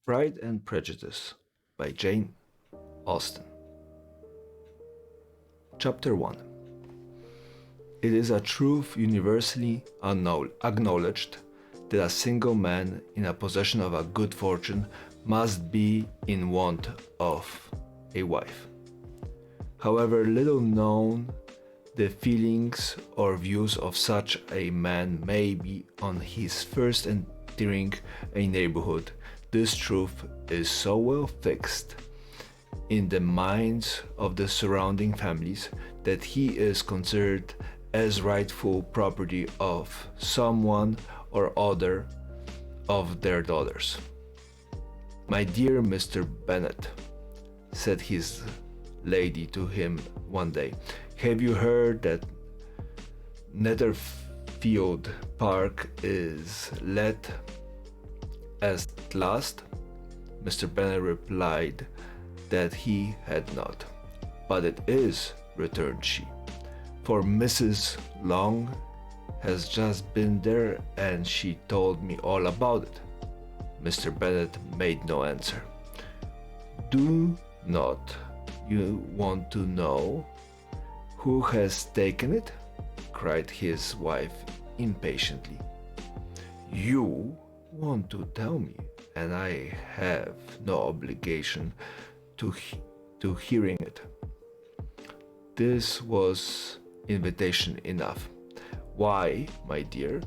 Pride and Prejudice by Jane Austen. Chapter 1. It is a truth universally acknowledged that a single man in a possession of a good fortune must be in want of a wife. However little known the feelings or views of such a man may be on his first entering a neighborhood, this truth is so well fixed in the minds of the surrounding families that he is considered as rightful property of someone or other of their daughters. "My dear Mr. Bennet," said his lady to him one day, "have you heard that Netherfield Park is let at last?" Mr. Bennet replied that he had not. "But it is," returned she, "for Mrs. Long has just been there and she told me all about it." Mr. Bennet made no answer. "Do not you want to know who has taken it?" cried his wife impatiently. "You want to tell me, and I have no obligation to hearing it." This was invitation enough. "Why, my dear,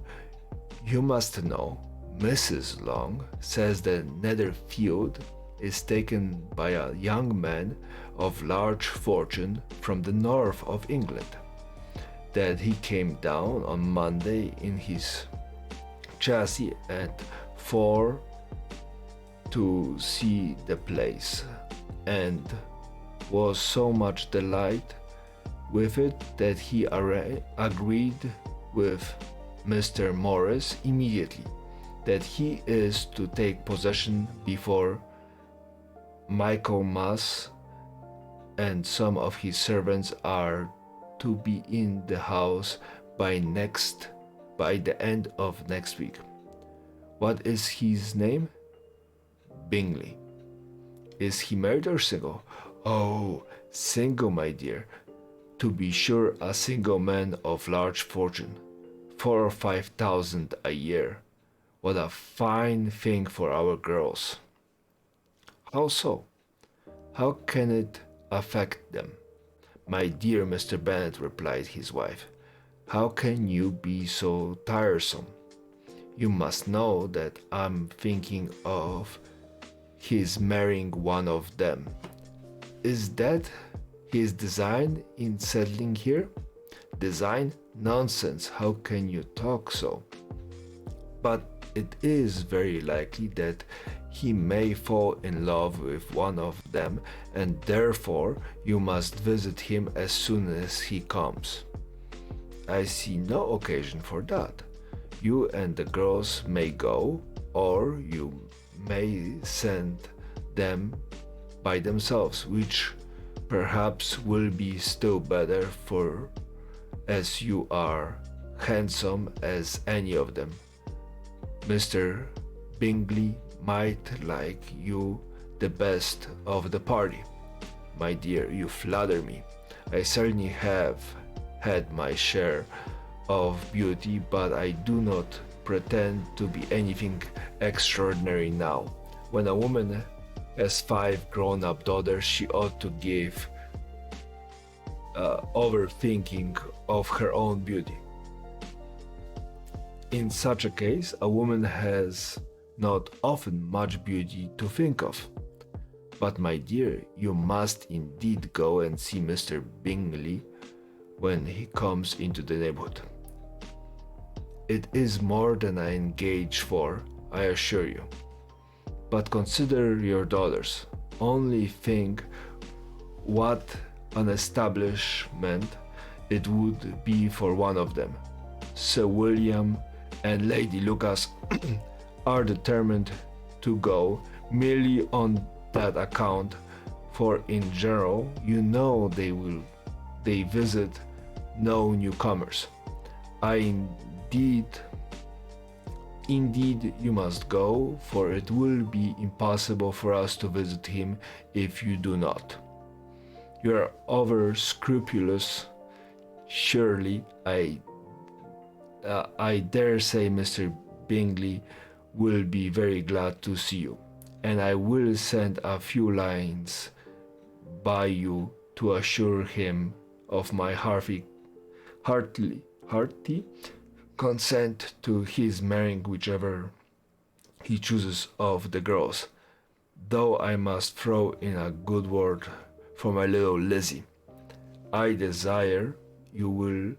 you must know. Mrs. Long says that Netherfield is taken by a young man of large fortune from the north of England, that he came down on Monday in his chassis at 4 to see the place, and was so much delighted with it that he agreed with Mr. Morris immediately that he is to take possession before Michaelmas, and some of his servants are to be in the house by the end of next week. What is his name?" "Bingley." "Is he married or single?" "Oh, single, my dear. To be sure, a single man of large fortune, 4,000 or 5,000 a year. What a fine thing for our girls." "How so? How can it affect them?" "My dear Mr. Bennet," replied his wife, "how can you be so tiresome? You must know that I'm thinking of his marrying one of them." "Is that his design in settling here?" "Design? Nonsense! How can you talk so?" "But it is very likely that he may fall in love with one of them, and therefore you must visit him as soon as he comes." "I see no occasion for that. You and the girls may go, or you may send them by themselves, which perhaps will be still better, for as you are handsome as any of them, Mr. Bingley might like you the best of the party." "My dear, you flatter me. I certainly have had my share of beauty, but I do not pretend to be anything extraordinary now. When a woman has 5 grown-up daughters, she ought to give overthinking of her own beauty. In such a case, a woman has not often much beauty to think of. But my dear, you must indeed go and see Mr. Bingley when he comes into the neighborhood. It is more than I engage for, I assure you. But consider your daughters. Only think what an establishment it would be for one of them. Sir William and Lady Lucas are determined to go merely on that account, for in general, you know, they visit no newcomers. I indeed Indeed, you must go, for it will be impossible for us to visit him if you do not. You are over scrupulous. Surely, I dare say Mr. Bingley will be very glad to see you, and I will send a few lines by you to assure him of my hearty consent to his marrying whichever he chooses of the girls, though I must throw in a good word for my little Lizzie. I desire you will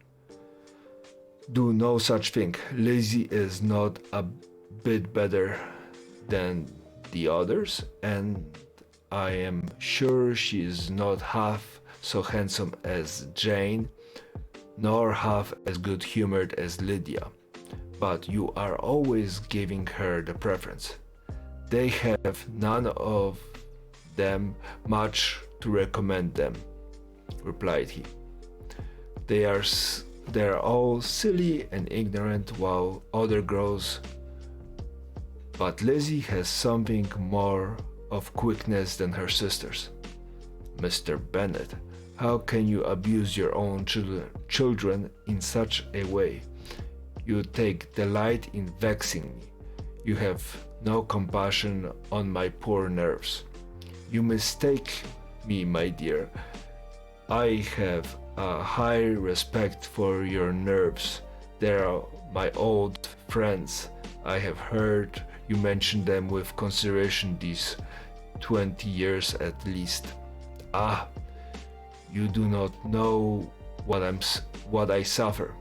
do no such thing. Lizzie is not a bit better than the others, and I am sure she is not half so handsome as Jane, nor half as good-humored as Lydia, but you are always giving her the preference. They have none of them much to recommend them, replied he. They're all silly and ignorant, while other girls, but Lizzie has something more of quickness than her sisters. Mr. Bennet, how can you abuse your own children in such a way? You take delight in vexing me. You have no compassion on my poor nerves. You mistake me, my dear. I have a high respect for your nerves. They are my old friends. I have heard you mention them with consideration these 20 years at least. Ah, you do not know what I suffer,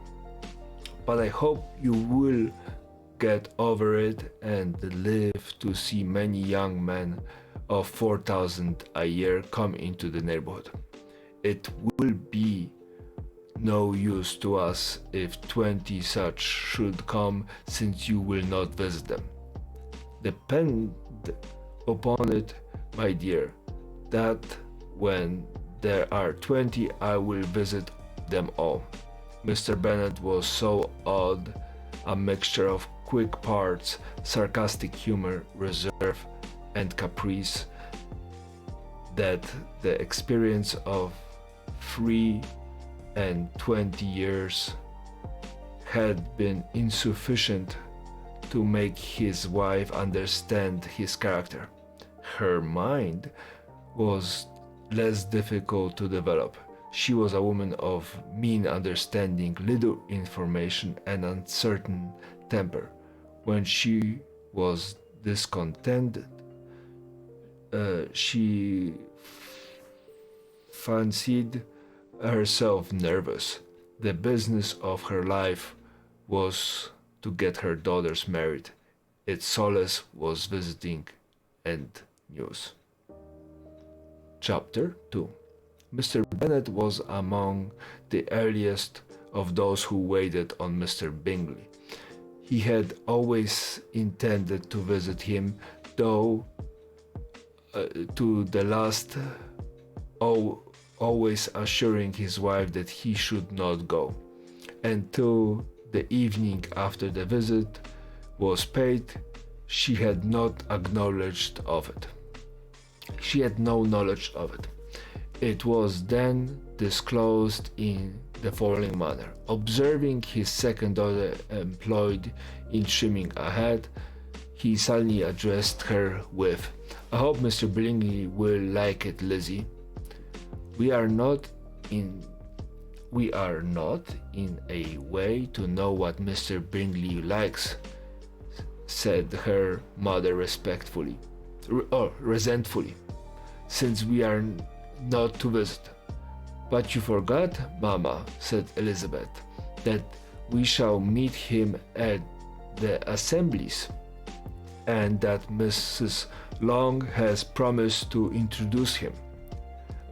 but I hope you will get over it and live to see many young men of 4,000 a year come into the neighborhood. It will be no use to us if 20 such should come, since you will not visit them. Depend upon it, my dear, that when there are 20 I will visit them all. Mr. Bennet was so odd, a mixture of quick parts, sarcastic humor, reserve, and caprice, that the experience of 23 years had been insufficient to make his wife understand his character. Her mind was less difficult to develop. She was a woman of mean understanding, little information, and uncertain temper. When she was discontented, she fancied herself nervous. The business of her life was to get her daughters married. Its solace was visiting and news. Chapter 2. Mr. Bennet was among the earliest of those who waited on Mr. Bingley. He had always intended to visit him, though to the last, always assuring his wife that he should not go. Until the evening after the visit was paid, she had not acknowledged of it. She had no knowledge of it. It was then disclosed in the following manner. Observing his second daughter employed in trimming a hat, he suddenly addressed her with, "I hope Mr. Bingley will like it, Lizzie. We are not in a way to know what Mr. Bingley likes," said her mother resentfully, "since we are not to visit." "But you forgot, Mamma," said Elizabeth, "that we shall meet him at the assemblies, and that Mrs. Long has promised to introduce him."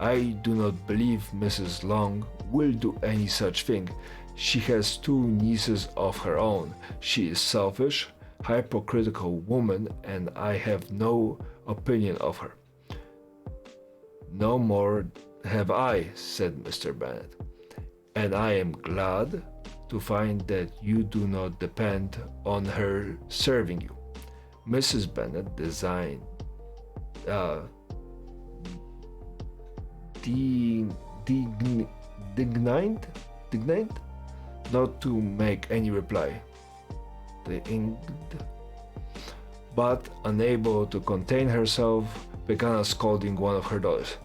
"I do not believe Mrs. Long will do any such thing. She has 2 nieces of her own. She is selfish, hypocritical woman, and I have no opinion of her." "No more have I," said Mr. Bennet, "and I am glad to find that you do not depend on her serving you. Mrs. Bennet designed uh, digned not to make any reply. But unable to contain herself, began scolding one of her daughters.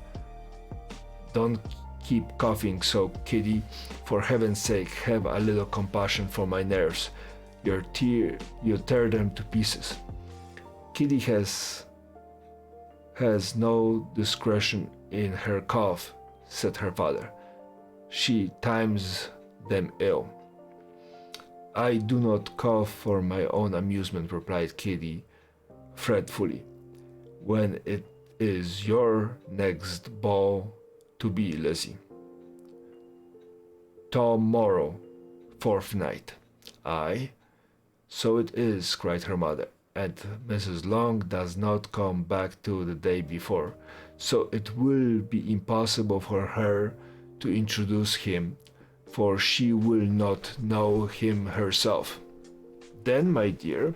"Don't keep coughing so, Kitty. For heaven's sake, have a little compassion for my nerves. You tear them to pieces." "Kitty has no discretion in her cough," said her father. "She times them ill." "I do not cough for my own amusement," replied Kitty fretfully, "when it is your next ball to be, Lizzie." "Tomorrow, fourth night." "Aye, so it is," cried her mother, "and Mrs. Long does not come back till the day before, so it will be impossible for her to introduce him, for she will not know him herself." "Then, my dear,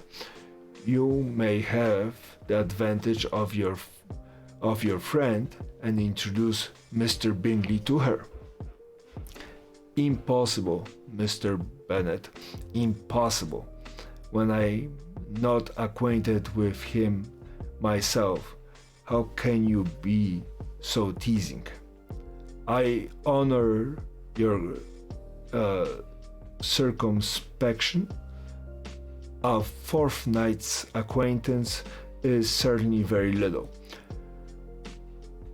you may have the advantage of your friend and introduce Mr. Bingley to her." "Impossible, Mr. Bennet, impossible. When I'm not acquainted with him myself, how can you be so teasing?" "I honor your circumspection. A fortnight's acquaintance is certainly very little.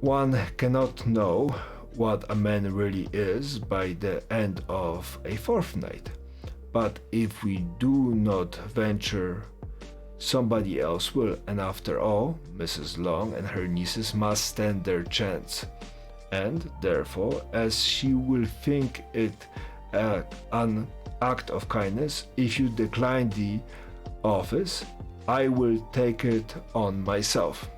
One cannot know what a man really is by the end of a fortnight. But if we do not venture, somebody else will, and after all, Mrs. Long and her nieces must stand their chance. And therefore, as she will think it an act of kindness if you decline the office, I will take it on myself."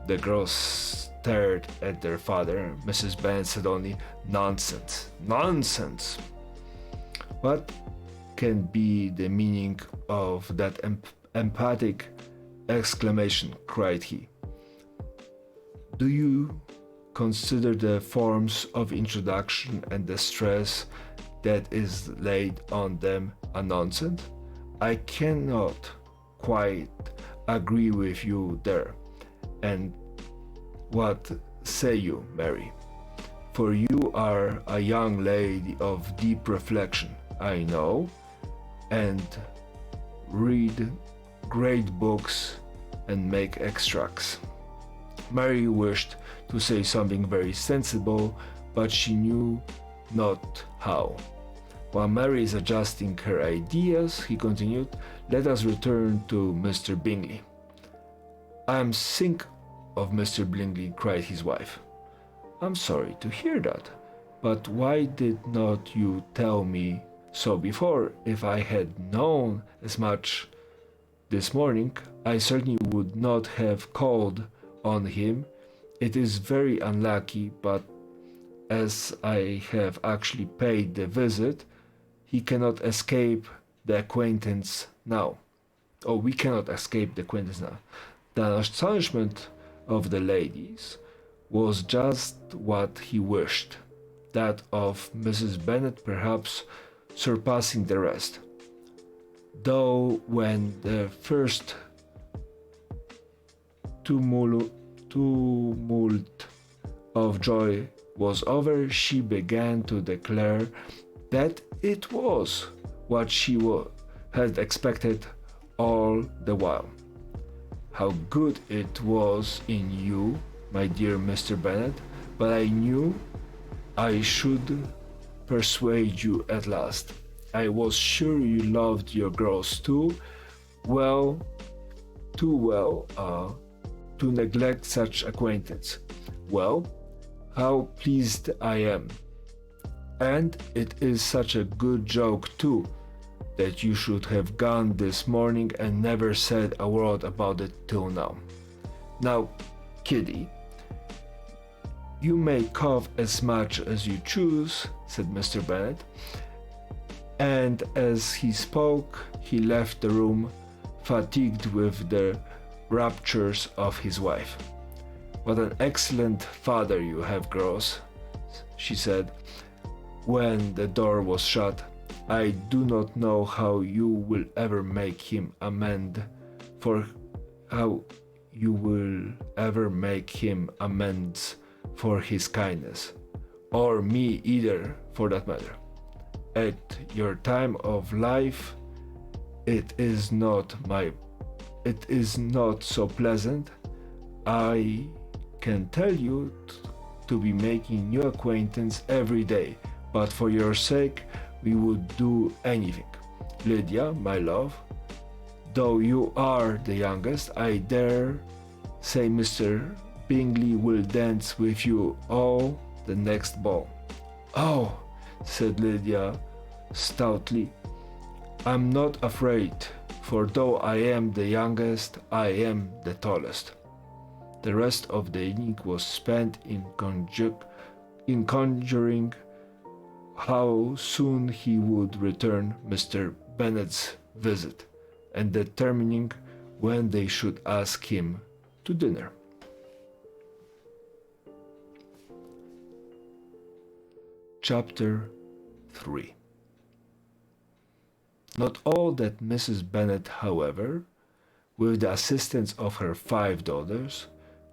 The girls stared at their father. Mrs. Bennet said only, "Nonsense, nonsense." "What can be the meaning of that emphatic exclamation?" cried he. "Do you consider the forms of introduction and the stress that is laid on them a nonsense? I cannot quite agree with you there. And what say you, Mary? For you are a young lady of deep reflection, I know, and read great books and make extracts." Mary wished to say something very sensible, but she knew not how. While Mary is adjusting her ideas, he continued, "Let us return to Mr. Bingley." "I am sick of Mr. Bingley," cried his wife. "I'm sorry to hear that, but why did not you tell me so before? If I had known as much this morning, I certainly would not have called on him. It is very unlucky, but as I have actually paid the visit, he cannot escape the acquaintance now. Oh, we cannot escape the acquaintance now." The astonishment of the ladies was just what he wished, that of Mrs. Bennet perhaps surpassing the rest. Though when the first tumult of joy was over, she began to declare that it was what she had expected all the while. "How good it was in you, my dear Mr. Bennet, but I knew I should persuade you at last. I was sure you loved your girls too well to neglect such acquaintance. Well, how pleased I am. And it is such a good joke too, that you should have gone this morning and never said a word about it till now. Now, Kitty, you may cough as much as you choose," said Mr. Bennet, and as he spoke, he left the room, fatigued with the raptures of his wife. "What an excellent father you have, girls," she said, when the door was shut. "I do not know how you will ever make him amend for how you will ever make him amends for his kindness, or me either, for that matter. At your time of life, it is not so pleasant. I can tell you to be making new acquaintance every day, but for your sake we would do anything. Lydia, my love, though you are the youngest, I dare say Mr. Bingley will dance with you all the next ball." "Oh," said Lydia stoutly, "I'm not afraid, for though I am the youngest, I am the tallest." The rest of the evening was spent in conjuring how soon he would return Mr. Bennet's visit, and determining when they should ask him to dinner. Chapter 3. Not all that Mrs. Bennet, however, with the assistance of her 5 daughters,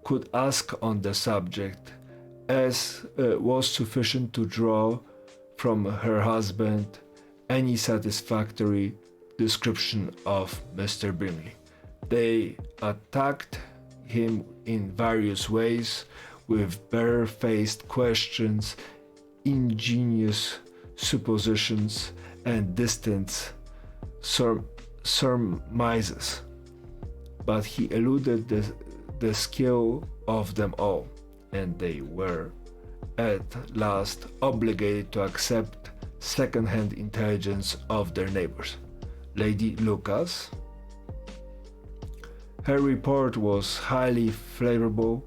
could ask on the subject as was sufficient to draw from her husband any satisfactory description of Mr. Bingley. They attacked him in various ways, with bare-faced questions, ingenious suppositions, and distant surmises, but he eluded the skill of them all, and they were at last obligated to accept second-hand intelligence of their neighbors. Lady Lucas, her report was highly favorable.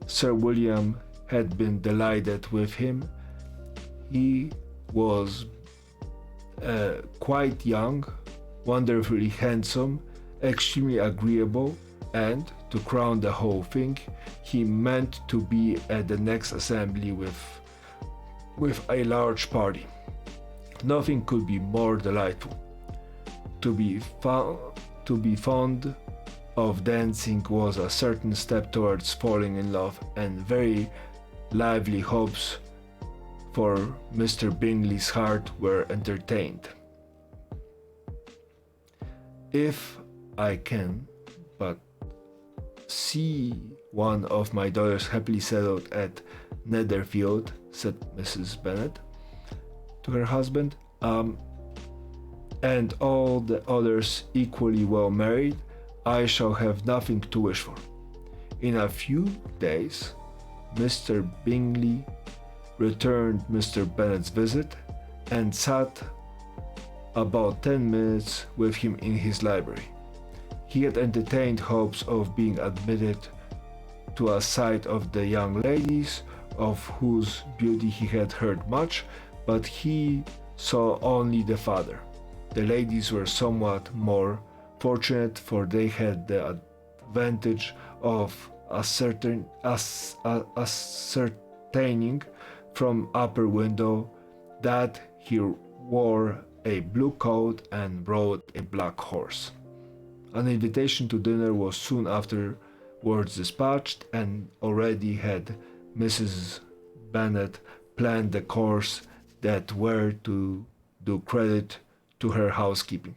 Sir William had been delighted with him. He was quite young, wonderfully handsome, extremely agreeable, and, to crown the whole thing, he meant to be at the next assembly with a large party. Nothing could be more delightful. To be fond of dancing was a certain step towards falling in love, and very lively hopes for Mr. Bingley's heart were entertained. "If I can but see one of my daughters happily settled at Netherfield," said Mrs. Bennet to her husband, "and all the others equally well married, I shall have nothing to wish for." In a few days, Mr. Bingley returned Mr. Bennet's visit, and sat about 10 minutes with him in his library. He had entertained hopes of being admitted to a sight of the young ladies, of whose beauty he had heard much, but he saw only the father. The ladies were somewhat more fortunate, for they had the advantage of ascertaining from upper window that he wore a blue coat and rode a black horse. An invitation to dinner was soon afterwards dispatched, and already had Mrs. Bennet planned the course that were to do credit to her housekeeping.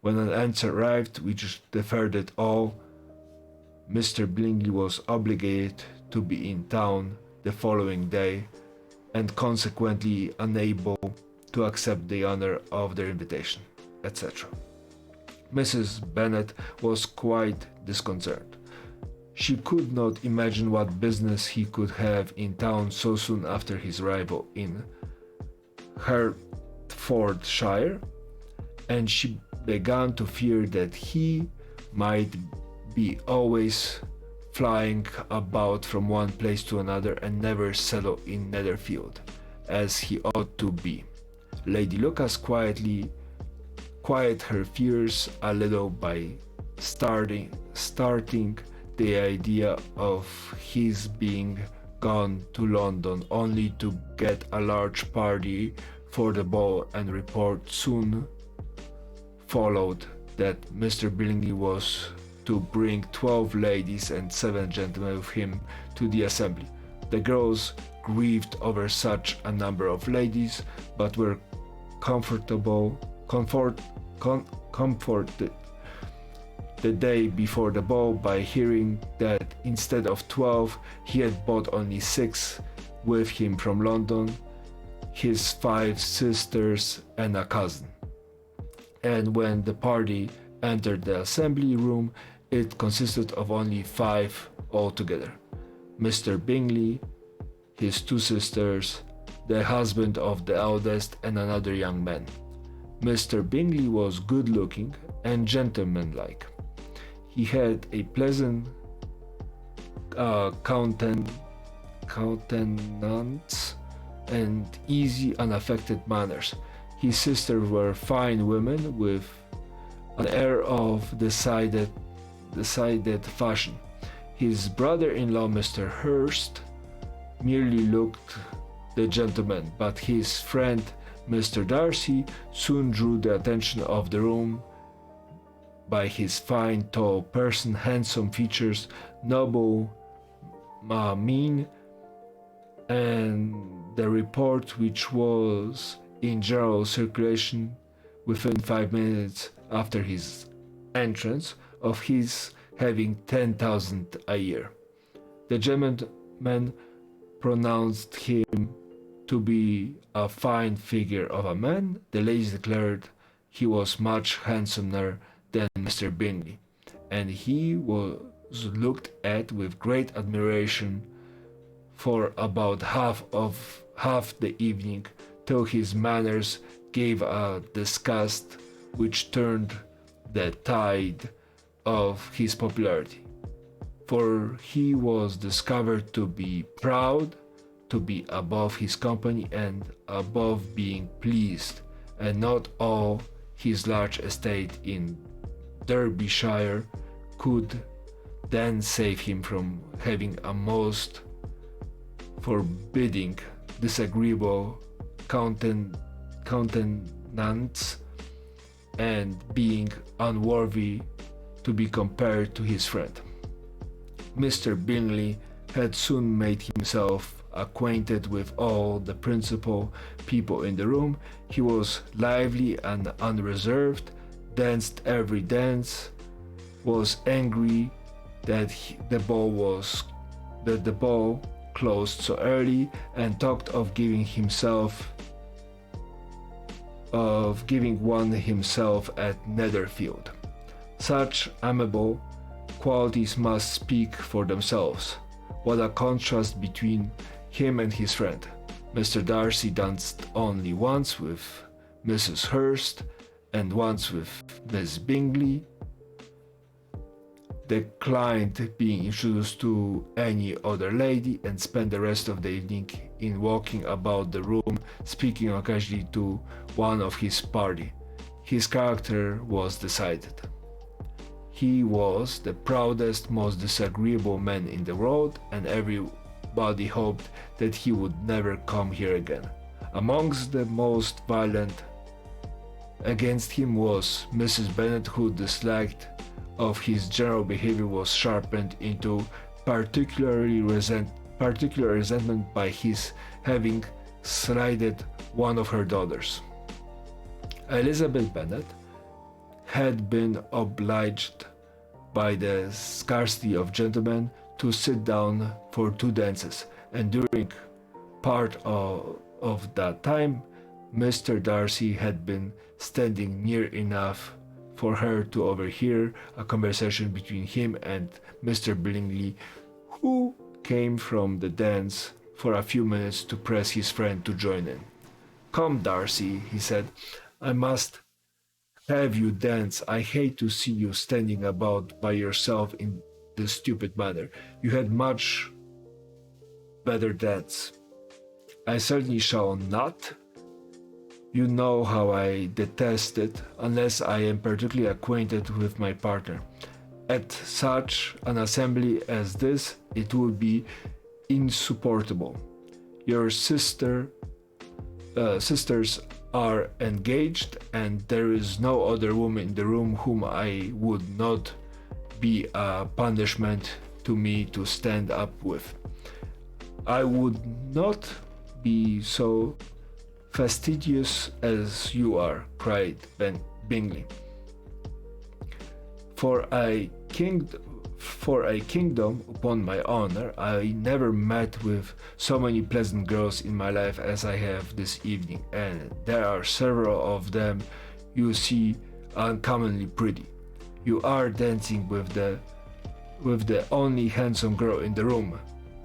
When an answer arrived which deferred it all, Mr. Bingley was obligated to be in town the following day, and consequently unable to accept the honor of their invitation, etc. Mrs. Bennet was quite disconcerted. She could not imagine what business he could have in town so soon after his arrival in Hertfordshire, and she began to fear that he might be always flying about from one place to another and never settle in Netherfield, as he ought to be. Lady Lucas quiet her fears a little by starting the idea of his being gone to London only to get a large party for the ball, and report soon followed that Mr. Bingley was to bring 12 ladies and 7 gentlemen with him to the assembly. The girls grieved over such a number of ladies, but were comforted the day before the ball by hearing that instead of 12 he had brought only 6 with him from London, his 5 sisters and a cousin. And when the party entered the assembly room, it consisted of only 5 altogether: Mr. Bingley, his 2 sisters, the husband of the eldest, and another young man. Mr. Bingley was good looking and gentlemanlike. He had a pleasant countenance and easy, unaffected manners. His sisters were fine women with an air of decided fashion. His brother-in-law, Mr. Hurst, merely looked the gentleman, but his friend, Mr. Darcy, soon drew the attention of the room by his fine, tall person, handsome features, noble mien, and the report, which was in general circulation within 5 minutes after his entrance, of his having 10,000 a year. The gentlemen pronounced him to be a fine figure of a man. The ladies declared he was much handsomer than Mr. Bingley, and he was looked at with great admiration for about half the evening, till his manners gave a disgust which turned the tide of his popularity. For he was discovered to be proud, to be above his company, and above being pleased, and not all his large estate in Derbyshire could then save him from having a most forbidding, disagreeable countenance, and being unworthy to be compared to his friend. Mr. Bingley had soon made himself acquainted with all the principal people in the room. He was lively and unreserved, danced every dance, was angry that the ball closed so early, and talked of giving one himself at Netherfield. Such amiable qualities must speak for themselves. What a contrast between him and his friend. Mr. Darcy danced only once with Mrs. Hurst and once with Miss Bingley, declined being introduced to any other lady, and spent the rest of the evening in walking about the room, speaking occasionally to one of his party. His character was decided. He was the proudest, most disagreeable man in the world, and everybody hoped that he would never come here again. Amongst the most violent against him was Mrs. Bennet, who disliked of his general behavior was sharpened into particular resentment by his having slighted one of her daughters. Elizabeth Bennet had been obliged by the scarcity of gentlemen to sit down for 2 dances, and during part of that time Mr. Darcy had been standing near enough for her to overhear a conversation between him and Mr. Bingley, who came from the dance for a few minutes to press his friend to join in. "Come, Darcy," he said, "I must have you dance. I hate to see you standing about by yourself in this stupid manner. You had much better dance." "I certainly shall not. You know how I detest it unless I am particularly acquainted with my partner. At such an assembly as this, it would be insupportable. Your sisters are engaged, and there is no other woman in the room whom I would not be a punishment to me to stand up with. I would not be so fastidious as you are, cried Bingley. For a kingdom, upon my honor, I never met with so many pleasant girls in my life as I have this evening, and there are several of them you see uncommonly pretty. You are dancing with the only handsome girl in the room,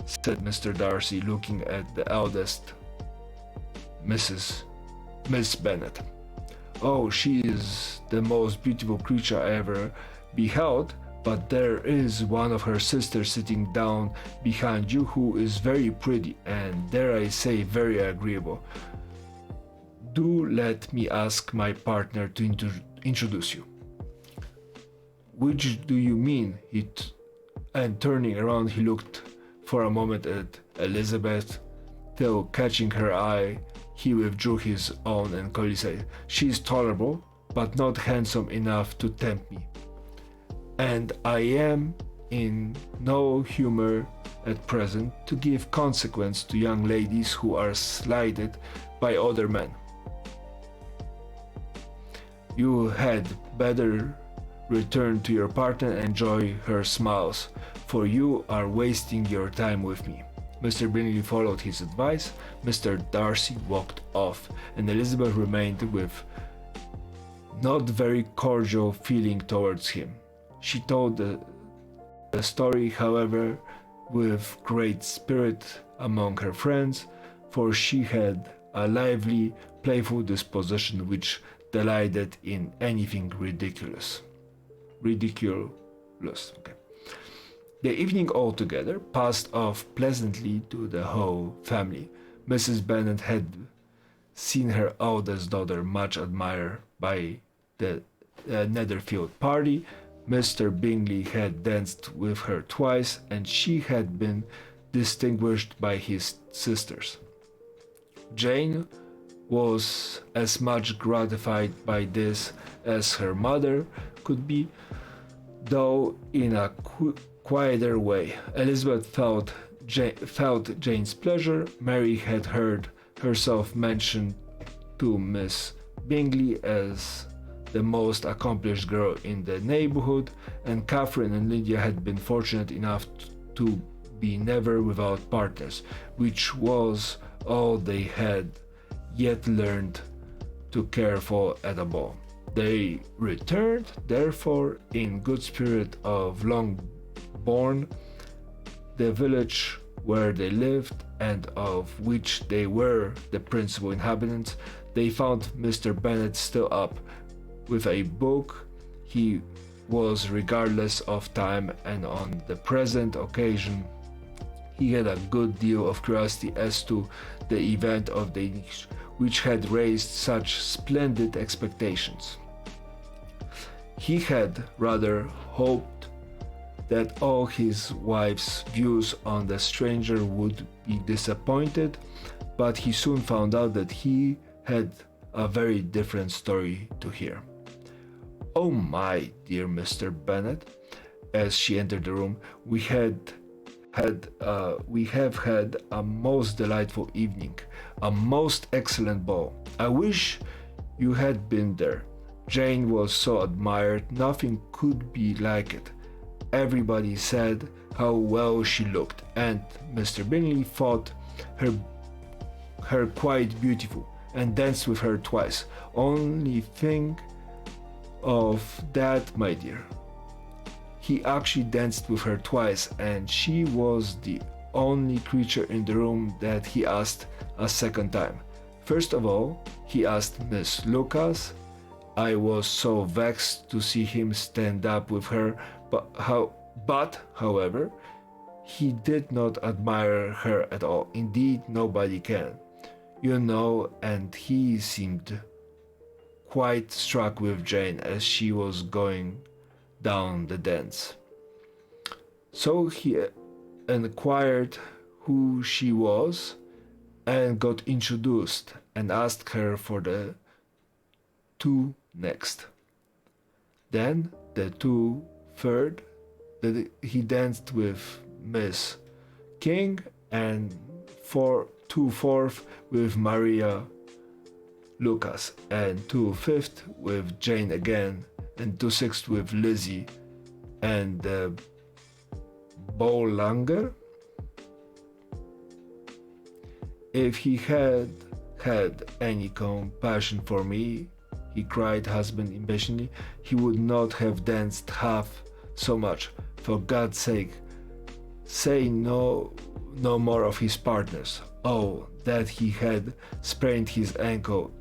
said Mr. Darcy, looking at the eldest, Miss Bennet. Oh, she is the most beautiful creature I ever beheld, but there is one of her sisters sitting down behind you who is very pretty, and dare I say very agreeable. Do let me ask my partner to introduce you. Which do you mean? And turning around, he looked for a moment at Elizabeth, till catching her eye, he withdrew his own and coldly said, "She is tolerable, but not handsome enough to tempt me. And I am in no humor at present to give consequence to young ladies who are slighted by other men. You had better return to your partner and enjoy her smiles, for you are wasting your time with me." Mr. Bingley followed his advice. Mr. Darcy walked off, and Elizabeth remained with not very cordial feeling towards him. She told the story, however, with great spirit among her friends, for she had a lively, playful disposition which delighted in anything ridiculous. Okay. The evening altogether passed off pleasantly to the whole family. Mrs. Bennet had seen her eldest daughter much admired by the Netherfield party. Mr. Bingley had danced with her twice, and she had been distinguished by his sisters. Jane was as much gratified by this as her mother could be, though in a quieter way. Elizabeth felt Jane's pleasure. Mary had heard herself mentioned to Miss Bingley as the most accomplished girl in the neighborhood, and Catherine and Lydia had been fortunate enough to be never without partners, which was all they had yet learned to care for at a ball. They returned, therefore, in good spirit of Longbourn, the village where they lived and of which they were the principal inhabitants. They found Mr. Bennet still up with a book. He was regardless of time, and on the present occasion he had a good deal of curiosity as to the event of the evening, which had raised such splendid expectations. He had rather hoped that all his wife's views on the stranger would be disappointed, but he soon found out that he had a very different story to hear. "Oh my dear Mr. Bennet," as she entered the room, we have had a most delightful evening, a most excellent ball. I wish you had been there. Jane was so admired, nothing could be like it. Everybody said how well she looked, and Mr. Bingley thought her quite beautiful, and danced with her twice. Only think of that, my dear. He actually danced with her twice, and she was the only creature in the room that he asked a second time. First of all, he asked Miss Lucas. I was so vexed to see him stand up with her, but however, he did not admire her at all. Indeed, nobody can. you know, and he seemed quite struck with Jane as she was going down the dance. So he inquired who she was and got introduced and asked her for the two next. Then the two third, he danced with Miss King, and two fourth with Maria Lucas, and two fifth with Jane again, and two sixth with Lizzie, and Boulanger. If he had had any compassion for me, he cried, husband impatiently, he would not have danced half so much. For God's sake, say no more of his partners. Oh, that he had sprained his ankle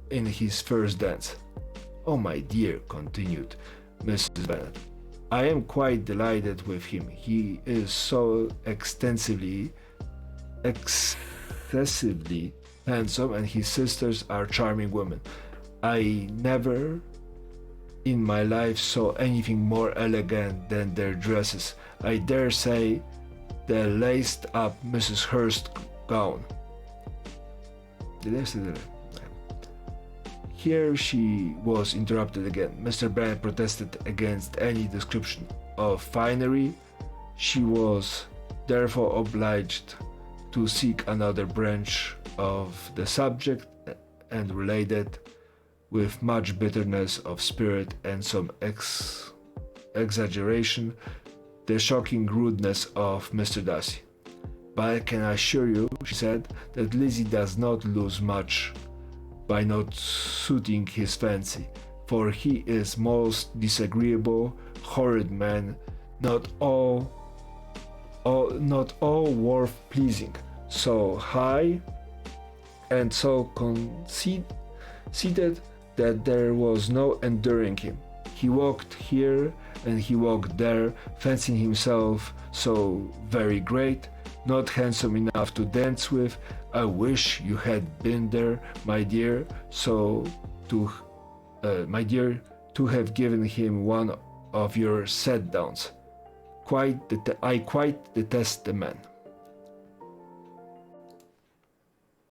in his first dance. Oh, my dear, continued Mrs. Bennet, I am quite delighted with him. He is so excessively handsome, and his sisters are charming women. I never in my life saw anything more elegant than their dresses. I dare say the laced up Mrs. Hurst's gown. Here she was interrupted again. Mr. Bennet protested against any description of finery. She was therefore obliged to seek another branch of the subject, and related with much bitterness of spirit and some exaggeration the shocking rudeness of Mr. Darcy. But I can assure you, she said, that Lizzie does not lose much by not suiting his fancy, for he is most disagreeable, horrid man, not all worth pleasing, so high and so conceited that there was no enduring him. He walked here and he walked there, fancying himself so very great, not handsome enough to dance with. I wish you had been there, my dear, to have given him one of your set downs. I quite detest the man.